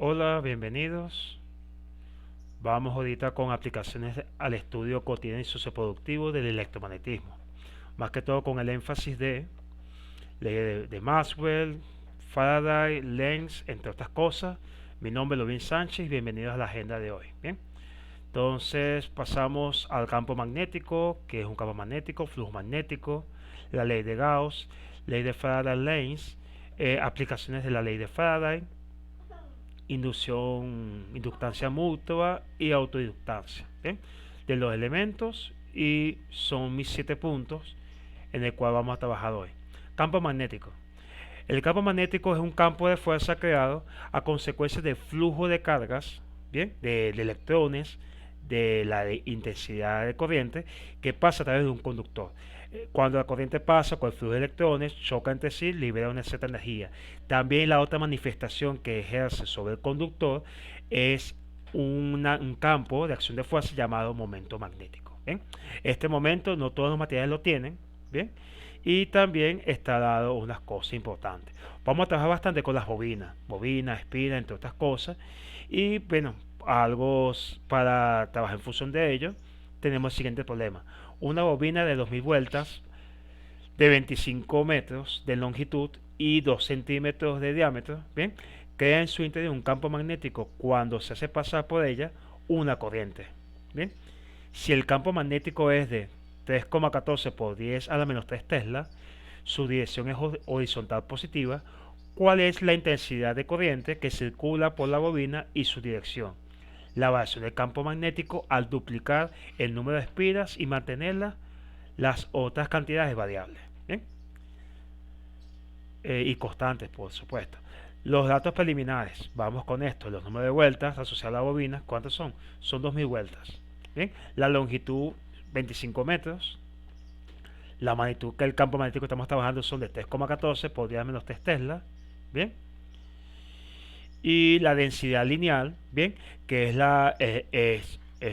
Hola, bienvenidos. Vamos ahorita con aplicaciones al estudio cotidiano y socioproductivo del electromagnetismo. Más que todo con el énfasis de ley de Maxwell, Faraday, Lenz, entre otras cosas. Mi nombre es Lovin Sánchez, bienvenidos a la agenda de hoy. Bien, entonces pasamos al campo magnético, que es un campo magnético, flujo magnético, la ley de Gauss, ley de Faraday-Lenz, aplicaciones de la ley de Faraday, inducción, inductancia mutua y autoinductancia, ¿bien? De los elementos, y son mis 7 puntos en el cual vamos a trabajar hoy. Campo magnético. El campo magnético es un campo de fuerza creado a consecuencia del flujo de cargas, ¿bien? De electrones, de la intensidad de corriente que pasa a través de un conductor. Cuando la corriente pasa con el flujo de electrones, choca entre sí, libera una cierta energía. También la otra manifestación que ejerce sobre el conductor es un campo de acción de fuerza llamado momento magnético. ¿Bien? Este momento no todos los materiales lo tienen. ¿Bien? Y también está dado unas cosas importantes. Vamos a trabajar bastante con las bobinas, espinas, entre otras cosas. Y bueno, algo para trabajar en función de ello, tenemos el siguiente problema. Una bobina de 2000 vueltas de 25 metros de longitud y 2 centímetros de diámetro, ¿bien? Crea en su interior un campo magnético cuando se hace pasar por ella una corriente. ¿Bien? Si el campo magnético es de 3,14 por 10 a la menos 3 Tesla, su dirección es horizontal positiva. ¿Cuál es la intensidad de corriente que circula por la bobina y su dirección? La variación del campo magnético al duplicar el número de espiras y mantenerla, las otras cantidades variables. ¿Bien? Y constantes, por supuesto. Los datos preliminares, vamos con esto, los números de vueltas asociados a la bobina, ¿cuántos son? Son 2000 vueltas. ¿Bien? La longitud, 25 metros. La magnitud que el campo magnético que estamos trabajando son de 3,14 por 10 menos 3 Tesla. ¿Bien? Y la densidad lineal, ¿bien? Que es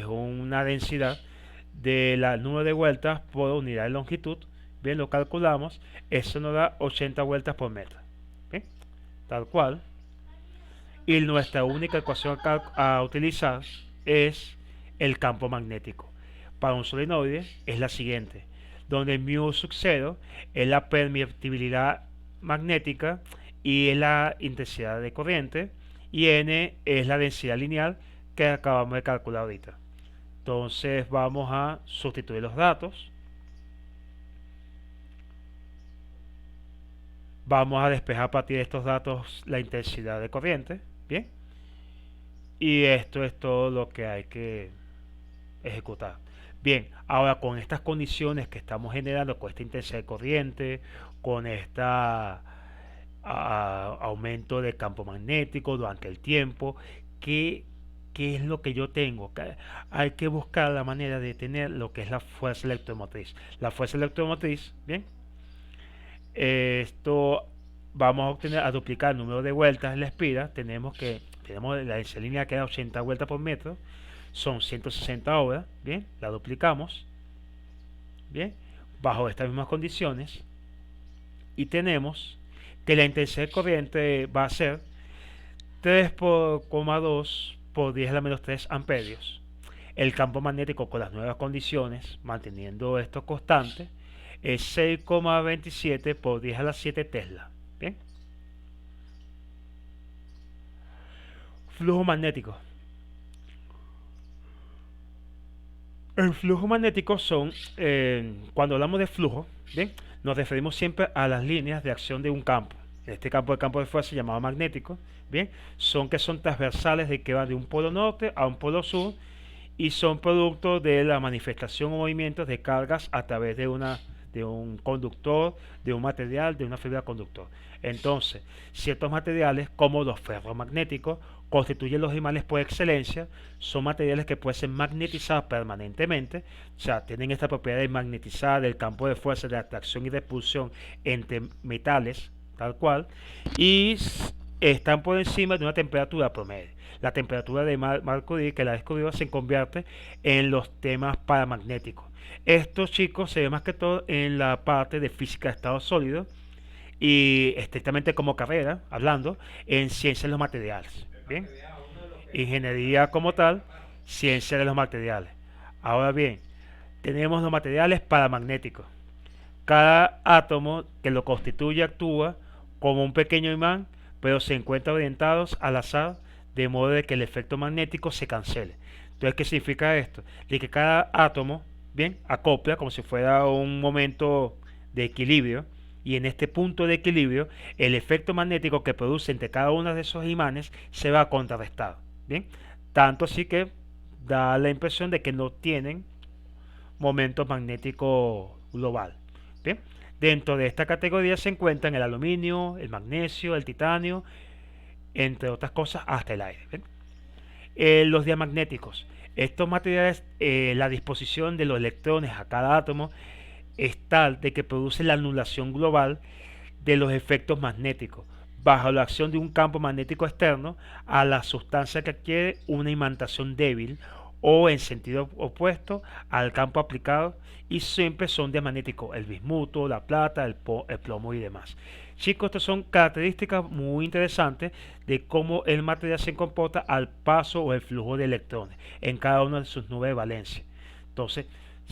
una densidad de la número de vueltas por unidad de longitud. Bien, lo calculamos. Eso nos da 80 vueltas por metro. ¿Bien? Tal cual. Y nuestra única ecuación a utilizar es el campo magnético. Para un solenoide es la siguiente, donde mu sub 0 es la permeabilidad magnética y es la intensidad de corriente, y n es la densidad lineal que acabamos de calcular ahorita. Entonces vamos a sustituir los datos. Vamos a despejar a partir de estos datos la intensidad de corriente. Bien. Y esto es todo lo que hay que ejecutar. Bien, ahora con estas condiciones que estamos generando, con esta intensidad de corriente, con este aumento de campo magnético durante el tiempo, ¿qué, ¿qué es lo que yo tengo? Hay que buscar la manera de tener lo que es la fuerza electromotriz. La fuerza electromotriz, bien, esto vamos a obtener a duplicar el número de vueltas en la espira. Tenemos la línea que da 80 vueltas por metro, son 160 horas, bien, la duplicamos, bien, bajo estas mismas condiciones, y tenemos que la intensidad de corriente va a ser 3,2 por 10 a la menos 3 amperios. El campo magnético con las nuevas condiciones, manteniendo esto constante, es 6,27 por 10 a la 7 Tesla. Bien. Flujo magnético. El flujo magnético son, cuando hablamos de flujo, ¿bien? Nos referimos siempre a las líneas de acción de un campo. Este campo de campo de fuerza llamado magnético, ¿bien? Son transversales de que van de un polo norte a un polo sur, y son producto de la manifestación o movimientos de cargas a través de un conductor, de un material, de una fibra conductor. Entonces, ciertos materiales como los ferromagnéticos constituyen los imanes por excelencia. Son materiales que pueden ser magnetizados permanentemente, o sea, tienen esta propiedad de magnetizar el campo de fuerza de atracción y repulsión entre metales, tal cual, y están por encima de una temperatura promedio. La temperatura de Curie, que la descubrió, se convierte en los temas paramagnéticos. Estos chicos se ven más que todo en la parte de física de estado sólido, y estrictamente como carrera, hablando, en ciencias de los materiales. Bien, ingeniería como tal, ciencia de los materiales. Ahora bien, tenemos los materiales paramagnéticos. Cada átomo que lo constituye actúa como un pequeño imán, pero se encuentra orientados al azar de modo de que el efecto magnético se cancele. Entonces, ¿qué significa esto? De que cada átomo, bien, acopla como si fuera un momento de equilibrio, y en este punto de equilibrio, el efecto magnético que produce entre cada uno de esos imanes se va a contrarrestar, bien, tanto así que da la impresión de que no tienen momento magnético global. Bien, dentro de esta categoría se encuentran el aluminio, el magnesio, el titanio, entre otras cosas, hasta el aire. ¿Bien? Los diamagnéticos. Estos materiales, la disposición de los electrones a cada átomo es tal de que produce la anulación global de los efectos magnéticos bajo la acción de un campo magnético externo a la sustancia que adquiere una imantación débil o en sentido opuesto al campo aplicado, y siempre son diamagnéticos: el bismuto, la plata, el plomo y demás. Chicos, estas son características muy interesantes de cómo el material se comporta al paso o el flujo de electrones en cada una de sus nubes de valencia. Entonces,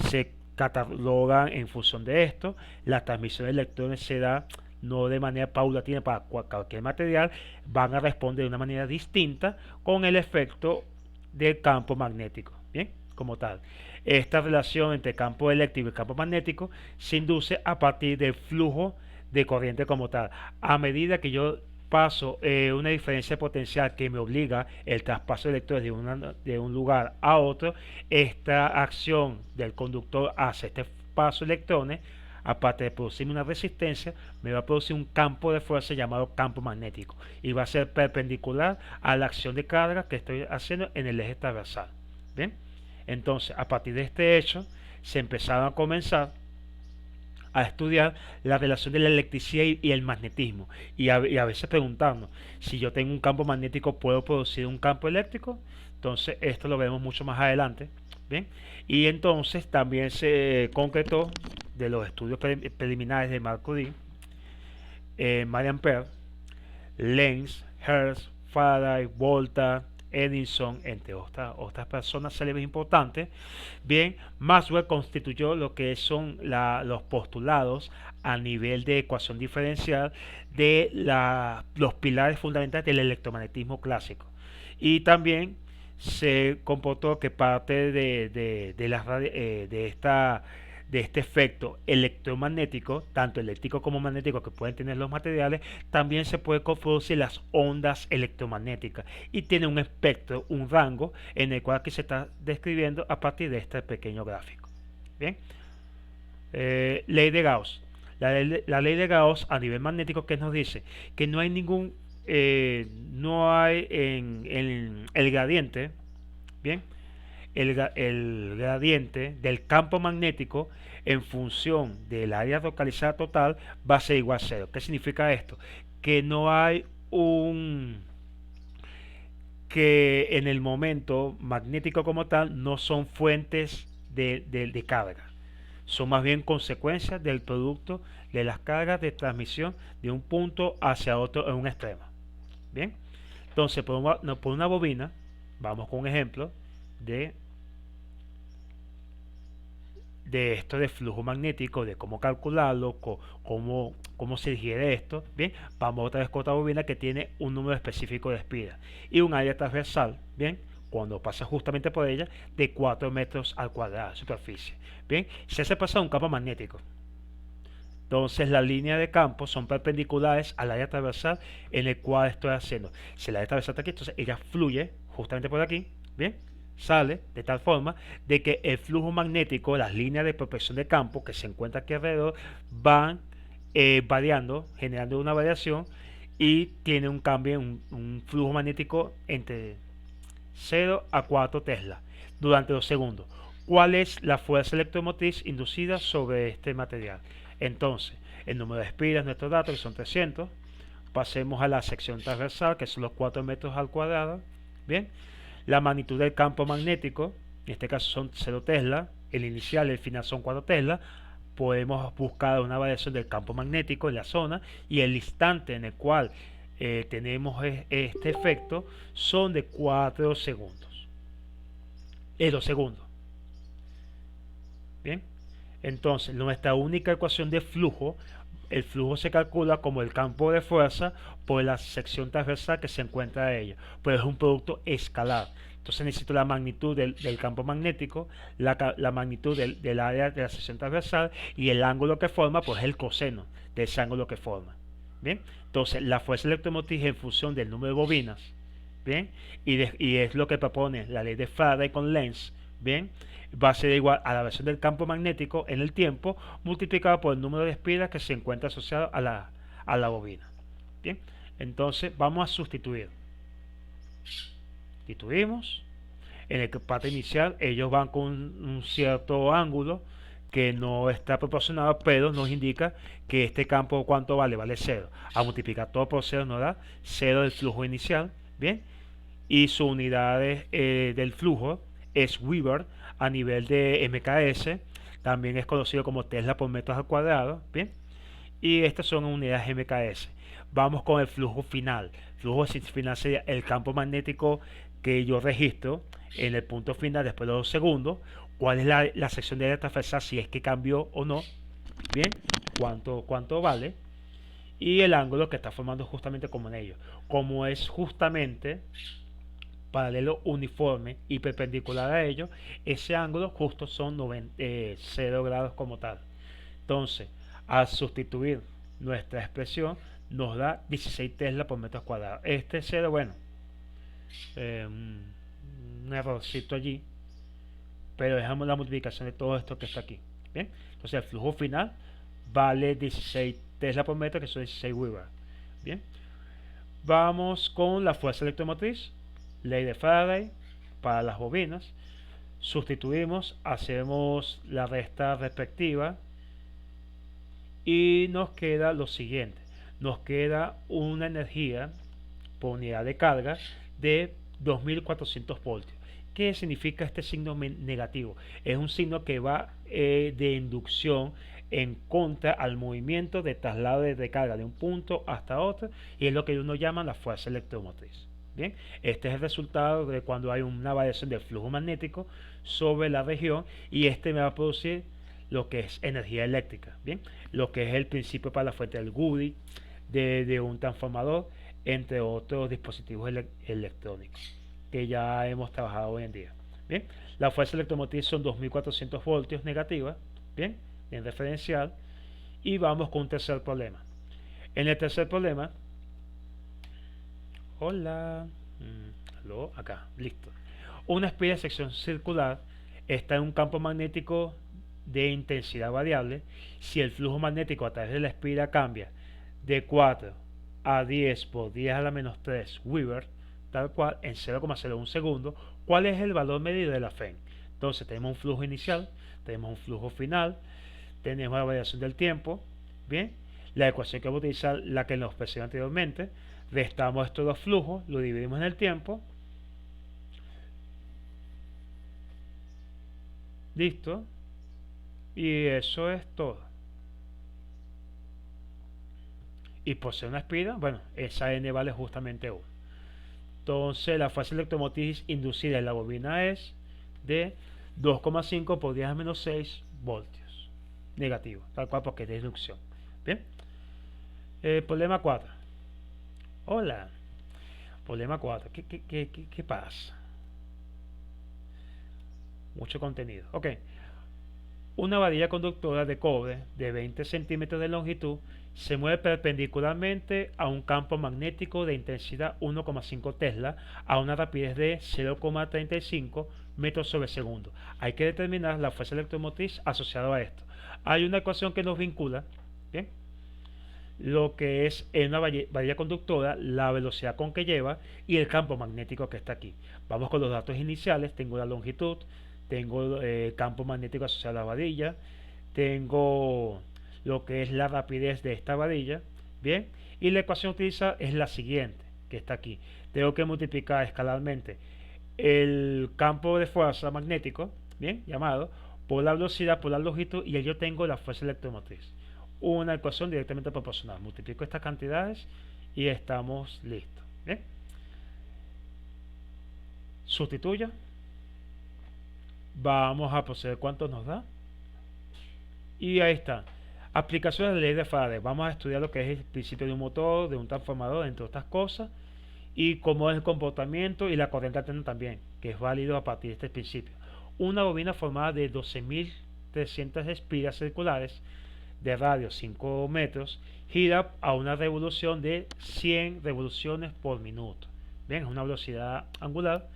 se catalogan en función de esto. La transmisión de electrones se da no de manera paulatina para cualquier material, van a responder de una manera distinta con el efecto del campo magnético. Bien, como tal, esta relación entre campo eléctrico y campo magnético se induce a partir del flujo de corriente como tal. A medida que yo paso una diferencia potencial que me obliga el traspaso de electrones de un lugar a otro, esta acción del conductor hacia este paso de electrones, aparte de producirme una resistencia, me va a producir un campo de fuerza llamado campo magnético, y va a ser perpendicular a la acción de carga que estoy haciendo en el eje transversal. Bien, entonces a partir de este hecho se empezaron a comenzar a estudiar la relación de la electricidad y el magnetismo, y a veces preguntarnos: si yo tengo un campo magnético, ¿puedo producir un campo eléctrico? Entonces esto lo vemos mucho más adelante. Bien, y entonces también se concretó de los estudios preliminares de Marconi, Made-Ampere, Lenz, Hertz, Faraday, Volta, Edison, entre otras personas célebres importantes. Bien, Maxwell constituyó lo que son los postulados a nivel de ecuación diferencial de los pilares fundamentales del electromagnetismo clásico, y también se comportó que parte de este efecto electromagnético, tanto eléctrico como magnético, que pueden tener los materiales, también se puede producir las ondas electromagnéticas, y tiene un espectro, un rango, en el cual aquí se está describiendo a partir de este pequeño gráfico. Bien, ley de Gauss. La ley de Gauss a nivel magnético, que nos dice que no hay no hay en el gradiente, bien, el gradiente del campo magnético en función del área localizada total va a ser igual a cero. ¿Qué significa esto? Que no hay que en el momento magnético como tal no son fuentes de carga, son más bien consecuencias del producto de las cargas de transmisión de un punto hacia otro en un extremo. Bien, entonces por una bobina, vamos con un ejemplo de esto de flujo magnético, de cómo calcularlo, cómo se digiere esto. Bien, vamos otra vez con otra bobina que tiene un número específico de espiras y un área transversal, bien, cuando pasa justamente por ella, de 4 metros al cuadrado de superficie. Bien, se hace pasar un campo magnético. Entonces las líneas de campo son perpendiculares al área transversal en el cual estoy haciendo. Si el área transversal está aquí, entonces ella fluye justamente por aquí, bien, sale de tal forma de que el flujo magnético, las líneas de propagación de campo que se encuentran aquí alrededor, van variando, generando una variación, y tiene un cambio, un flujo magnético entre 0 a 4 Tesla durante 2 segundos. ¿Cuál es la fuerza electromotriz inducida sobre este material? Entonces, el número de espiras, nuestros datos, que son 300. Pasemos a la sección transversal, que son los 4 metros al cuadrado. Bien, la magnitud del campo magnético, en este caso son 0 Tesla, el inicial y el final son 4 Tesla. Podemos buscar una variación del campo magnético en la zona y el instante en el cual tenemos este efecto son de 4 segundos. 2 segundos. Bien. Entonces, nuestra única ecuación de flujo, el flujo se calcula como el campo de fuerza por la sección transversal que se encuentra a ella. Pues es un producto escalar. Entonces necesito la magnitud del campo magnético, la magnitud del área de la sección transversal y el ángulo que forma, pues el coseno de ese ángulo que forma. Bien, entonces la fuerza electromotriz en función del número de bobinas, bien, y es lo que propone la ley de Faraday con Lenz, bien, va a ser igual a la variación del campo magnético en el tiempo multiplicado por el número de espiras que se encuentra asociado a la bobina. Bien, entonces vamos a sustituir. Sustituimos. En el parte inicial ellos van con un cierto ángulo que no está proporcionado, pero nos indica que este campo, ¿cuánto vale? Vale 0. A multiplicar todo por 0 nos da 0 del flujo inicial, ¿bien? Y su unidad del flujo es Weber a nivel de MKS, también es conocido como Tesla por metros al cuadrado, ¿bien? Y estas son unidades MKS. Vamos con el flujo final. El flujo final sería el campo magnético que yo registro en el punto final después de 2 segundos. ¿Cuál es la sección de transversal? Si es que cambió o no. Bien, cuánto vale. Y el ángulo que está formando justamente como en ello. Como es justamente paralelo uniforme y perpendicular a ello, ese ángulo justo son 0 grados como tal. Entonces, al sustituir nuestra expresión, nos da 16 Tesla por metro cuadrado. Este 0, bueno, un errorcito allí, pero dejamos la multiplicación de todo esto que está aquí. Bien, entonces el flujo final vale 16 Tesla por metro, que son 16 Weber. Bien, vamos con la fuerza electromotriz, ley de Faraday para las bobinas. Sustituimos, hacemos la resta respectiva y nos queda lo siguiente. Nos queda una energía por unidad de carga de 2400 voltios. ¿Qué significa este signo negativo? Es un signo que va de inducción en contra al movimiento de traslado de carga de un punto hasta otro, y es lo que uno llama la fuerza electromotriz. Bien, este es el resultado de cuando hay una variación del flujo magnético sobre la región, y este me va a producir lo que es energía eléctrica. Bien, lo que es el principio para la fuente del Goody, de un transformador, entre otros dispositivos electrónicos que ya hemos trabajado hoy en día. Bien, la fuerza electromotriz son 2400 voltios negativa, bien, en referencial, y vamos con un tercer problema. En el tercer problema, hola, aló, acá, listo. Una espira de sección circular está en un campo magnético de intensidad variable. Si el flujo magnético a través de la espira cambia de 4 a 10 por 10 a la menos 3 Weber, tal cual, en 0,01 segundos, ¿cuál es el valor medido de la FEN? Entonces tenemos un flujo inicial, tenemos un flujo final, tenemos la variación del tiempo, bien, la ecuación que vamos a utilizar, la que nos expresé anteriormente, restamos estos dos flujos, lo dividimos en el tiempo, listo, y eso es todo. Y por ser una espira, bueno, esa n vale justamente 1. Entonces la fuerza electromotriz inducida en la bobina es de 2,5 por 10 a menos 6 voltios. Negativo, tal cual porque es de inducción. Bien. Problema 4. Hola. Problema 4. ¿Qué pasa? Mucho contenido. Ok. Una varilla conductora de cobre de 20 centímetros de longitud se mueve perpendicularmente a un campo magnético de intensidad 1,5 Tesla a una rapidez de 0,35 metros sobre segundo. Hay que determinar la fuerza electromotriz asociada a esto. Hay una ecuación que nos vincula, ¿bien?, lo que es en una varilla conductora, la velocidad con que lleva y el campo magnético que está aquí. Vamos con los datos iniciales. Tengo la longitud, tengo campo magnético asociado a la varilla, tengo lo que es la rapidez de esta varilla, bien, y la ecuación utilizada es la siguiente, que está aquí. Tengo que multiplicar escalarmente el campo de fuerza magnético, bien, llamado, por la velocidad, por la longitud, y yo tengo la fuerza electromotriz. Una ecuación directamente proporcional. Multiplico estas cantidades y estamos listos. Bien, sustituya. Vamos a proceder cuánto nos da. Y ahí está. Aplicaciones de la ley de Faraday. Vamos a estudiar lo que es el principio de un motor, de un transformador, entre otras cosas. Y cómo es el comportamiento y la corriente alterna también, que es válido a partir de este principio. Una bobina formada de 12.300 espiras circulares de radio 5 metros gira a una revolución de 100 revoluciones por minuto. Bien, es una velocidad angular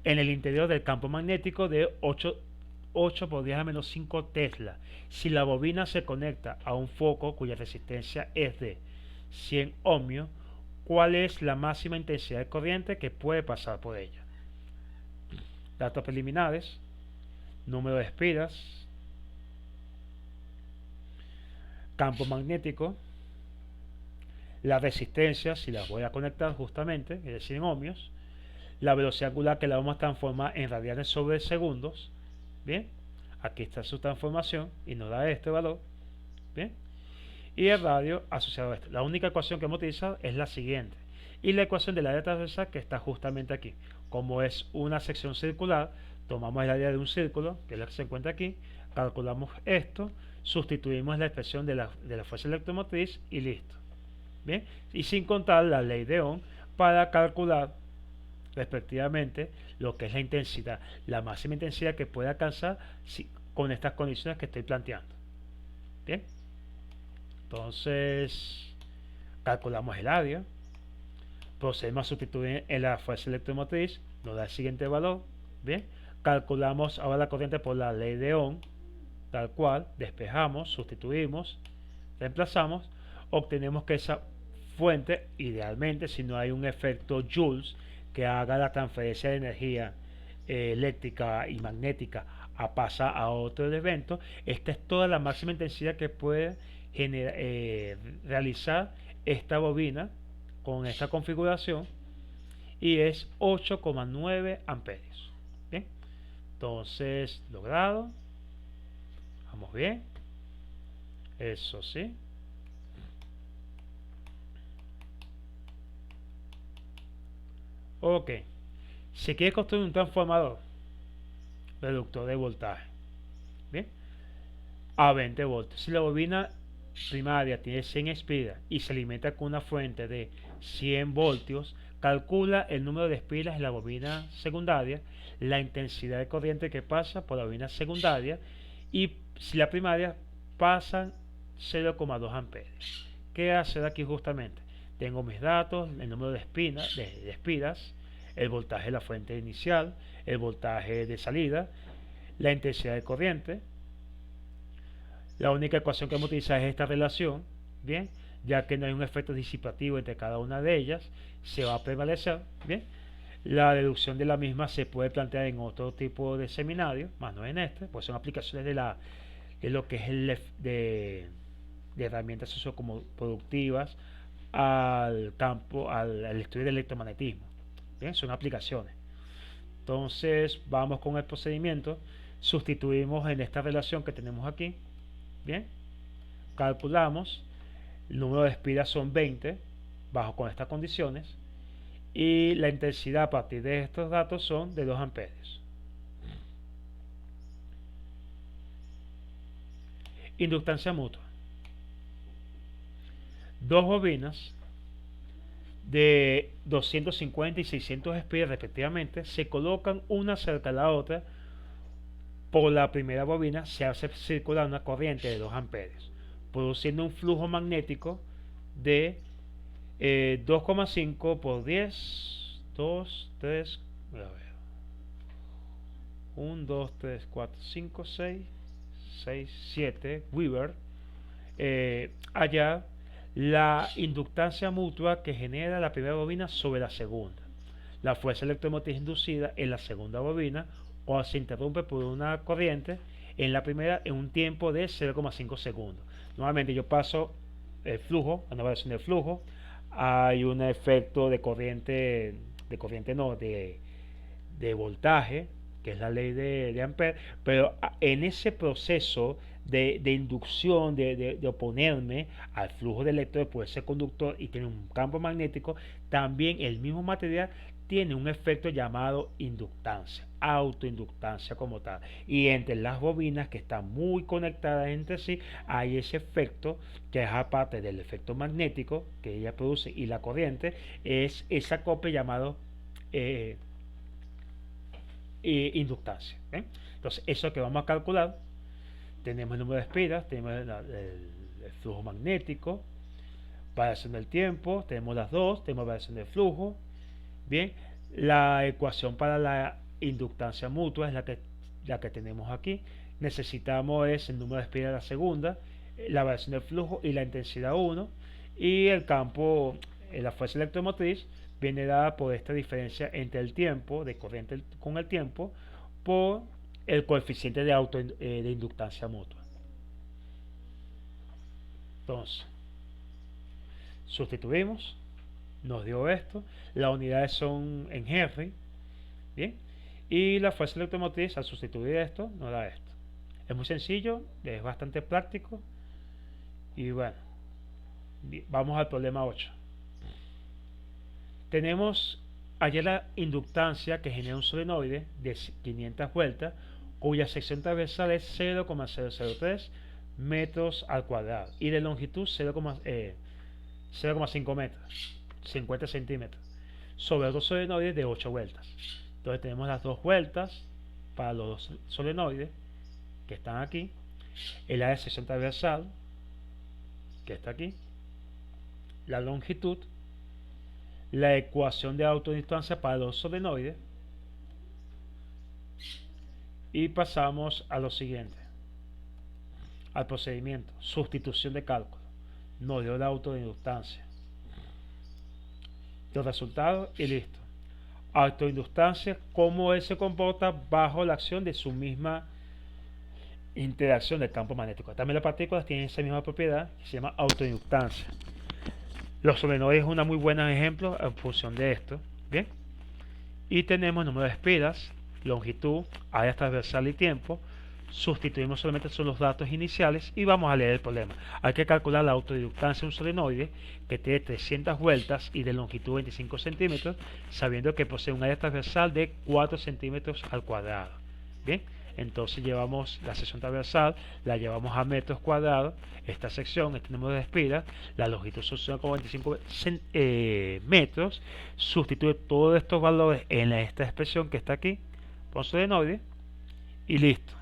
en el interior del campo magnético de 8 por 10 a menos 5 Tesla. Si la bobina se conecta a un foco cuya resistencia es de 100 ohmios, ¿cuál es la máxima intensidad de corriente que puede pasar por ella? Datos preliminares, número de espiras, campo magnético, la resistencia, si la voy a conectar justamente, es decir, en ohmios, la velocidad angular que la vamos a transformar en radianes sobre segundos. Bien, aquí está su transformación y nos da este valor. Bien, y el radio asociado a esto. La única ecuación que hemos utilizado es la siguiente. Y la ecuación del área transversal que está justamente aquí. Como es una sección circular, tomamos el área de un círculo, que es la que se encuentra aquí, calculamos esto, sustituimos la expresión de la fuerza electromotriz y listo. Bien, y sin contar la ley de Ohm para calcular respectivamente lo que es la intensidad, la máxima intensidad que puede alcanzar con estas condiciones que estoy planteando. Bien, entonces calculamos el área, procedemos a sustituir en la fuerza electromotriz, nos da el siguiente valor. Bien, calculamos ahora la corriente por la ley de Ohm, tal cual, despejamos, sustituimos, reemplazamos, obtenemos que esa fuente, idealmente, si no hay un efecto Joules que haga la transferencia de energía eléctrica y magnética a pasar a otro evento, esta es toda la máxima intensidad que puede realizar esta bobina con esta configuración, y es 8,9 amperios. Bien, entonces logrado, vamos bien, eso sí. Ok, se quiere construir un transformador reductor de voltaje, bien, a 20 voltios. Si la bobina primaria tiene 100 espiras y se alimenta con una fuente de 100 voltios, calcula el número de espiras en la bobina secundaria, la intensidad de corriente que pasa por la bobina secundaria, y si la primaria pasan 0,2 amperios. ¿Qué hacer aquí justamente? Tengo mis datos, el número de espiras, el voltaje de la fuente inicial, el voltaje de salida, la intensidad de corriente. La única ecuación que vamos a utilizar es esta relación, bien, ya que no hay un efecto disipativo entre cada una de ellas, se va a prevalecer, bien. La deducción de la misma se puede plantear en otro tipo de seminario, más no en este, pues son aplicaciones de lo que es de herramientas socioproductivas al campo, al estudio del electromagnetismo. Bien, son aplicaciones. Entonces vamos con el procedimiento, sustituimos en esta relación que tenemos aquí. Bien, calculamos, el número de espiras son 20, bajo con estas condiciones, y la intensidad a partir de estos datos son de 2 amperios. Inductancia mutua. Dos bobinas de 250 y 600 espiras respectivamente se colocan una cerca de la otra. Por la primera bobina se hace circular una corriente de 2 amperios, produciendo un flujo magnético de 2,5 por 10, 2, 3, a ver, 1, 2, 3, 4, 5, 6, 7 Weber. Allá la inductancia mutua que genera la primera bobina sobre la segunda. La fuerza electromotriz inducida en la segunda bobina o se interrumpe por una corriente en la primera en un tiempo de 0,5 segundos. Nuevamente yo paso el flujo, una variación del flujo, hay un efecto de corriente, de voltaje, que es la ley de Ampere, pero en ese proceso de inducción, de oponerme al flujo de electrones por ese conductor y tiene un campo magnético, también el mismo material tiene un efecto llamado inductancia, autoinductancia como tal. Y entre las bobinas que están muy conectadas entre sí, hay ese efecto que es aparte del efecto magnético que ella produce y la corriente, es esa copia llamado eh, inductancia. ¿Eh? Entonces, eso que vamos a calcular, tenemos el número de espiras, tenemos el flujo magnético, variación del tiempo, tenemos las dos, tenemos variación del flujo. Bien, la ecuación para la inductancia mutua es la que tenemos aquí. Necesitamos es el número de espiras de la segunda, la variación del flujo y la intensidad 1. Y el campo, la fuerza electromotriz, viene dada por esta diferencia entre el tiempo de corriente con el tiempo por el coeficiente de inductancia mutua. Entonces, sustituimos, nos dio esto, las unidades son en Henry, bien, y la fuerza electromotriz al sustituir esto nos da esto. Es muy sencillo, es bastante práctico y bueno, vamos al problema 8. Tenemos allá la inductancia que genera un solenoide de 500 vueltas cuya sección transversal es 0,003 metros al cuadrado y de longitud 0,5 metros, 50 centímetros, sobre otro solenoide de 8 vueltas. Entonces tenemos las dos vueltas para los dos solenoides que están aquí, el área de sección transversal que está aquí, la longitud, la ecuación de autodistancia para los solenoides y pasamos a lo siguiente, al procedimiento, sustitución de cálculo. Nos dio la autoinductancia, los resultados y listo. Autoinductancia, cómo él se comporta bajo la acción de su misma interacción del campo magnético. También las partículas tienen esa misma propiedad que se llama autoinductancia. Los solenoides es un muy buen ejemplo en función de esto. Bien, y tenemos número de espiras, longitud, área transversal y tiempo. Sustituimos solamente son los datos iniciales y vamos a leer el problema. Hay que calcular la autoinductancia de un solenoide que tiene 300 vueltas y de longitud 25 centímetros, sabiendo que posee un área transversal de 4 centímetros al cuadrado. Bien, entonces llevamos la sección transversal, la llevamos a metros cuadrados, esta sección, este número de espiras, la longitud son 0,25 metros, sustituye todos estos valores en esta expresión que está aquí, con solenoide, y listo.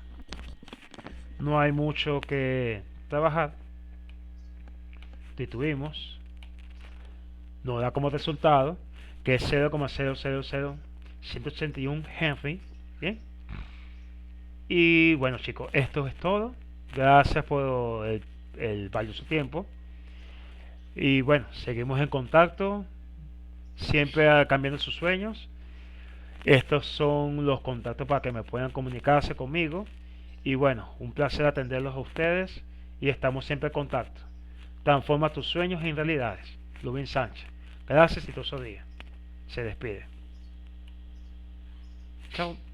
No hay mucho que trabajar. Sustituimos, nos da como resultado que es 0,000181 Henry. Bien. Y bueno chicos, esto es todo. Gracias por el valioso tiempo. Y bueno, seguimos en contacto, siempre cambiando sus sueños. Estos son los contactos para que me puedan comunicarse conmigo. Y bueno, un placer atenderlos a ustedes y estamos siempre en contacto. Transforma tus sueños en realidades. Lubin Sánchez. Gracias y todos los días. Se despide. Chao.